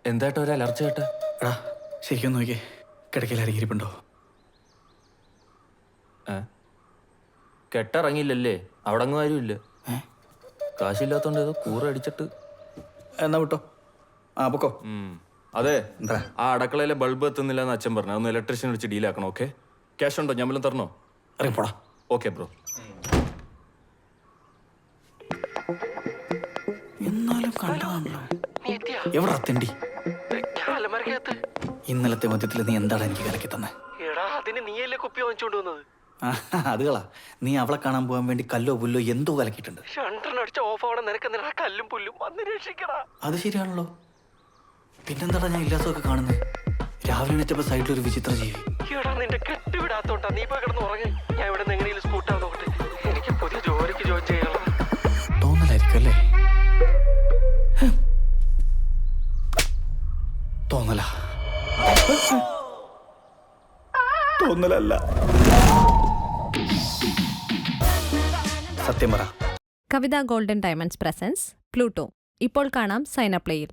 എന്തായിട്ട് ഒരു അലർച്ച കേട്ടെ? എടാ ശരിക്കും നോക്കിയേ, കിടക്കയിൽ ഇരിപ്പുണ്ടോ? കെട്ടിറങ്ങിയില്ലല്ലേ? അവിടെ അങ്ങ് ആരുമില്ല. കാശില്ലാത്തോണ്ട് ഏതോ കൂറ അടിച്ചിട്ട്. എന്നാ വിട്ടോ. ആ പൊക്കോ. അതെ, എന്താ? ആ അടക്കളയിലെ ബൾബ് എത്തുന്നില്ല എന്ന് അച്ഛൻ പറഞ്ഞു. അതൊന്ന് ഇലക്ട്രീഷ്യൻ വിളിച്ച് ഡീലാക്കണം. ഓക്കെ, ക്യാഷ് ഉണ്ടോ? ഞാൻ വല്ലതും തരണോ? ഇറങ്ങിപ്പോടാ. Okay bro. എന്നാലും കണ്ടതാണല്ലോ. എവിടാ തെണ്ടി? ഇന്നലത്തെ മദ്യത്തിൽ നീ എന്താണ് എനിക്ക് കലക്കി തന്നെ? അതുകളാ, നീ അവളെ കാണാൻ പോകാൻ വേണ്ടി കല്ലോ പുല്ലോ എന്തോ കലക്കിയിട്ടുണ്ട്. അത് ശരിയാണല്ലോ. പിന്നെന്താടാ ഞാൻ ഇല്ലാത്തതൊക്കെ കാണുന്നത്? രാവിലെ എണീറ്റപ്പോ സൈഡിലൊരു വിചിത്ര ജീവി. നിന്റെ കെട്ടുവിടാത്തോണ്ടാ. നീ പോയി കിടന്ന് ഉറങ്ങി. ഞാൻ ഇവിടെ എങ്ങനെയും സ്കൂട്ടാൻ നോക്കട്ടെ. എനിക്ക് പുതിയ ജോലിക്ക് ജോയിൻ ചെയ്യണം. തോന്നലായിരിക്കും അല്ലേ? തോന്നല തോന്നലല്ല, സത്യം പറ. കവിത ഗോൾഡൻ ഡയമണ്ട്സ് പ്രസൻസ് പ്ലൂട്ടോ ഇപ്പോൾ കാണാം സൈന പ്ലേയിൽ.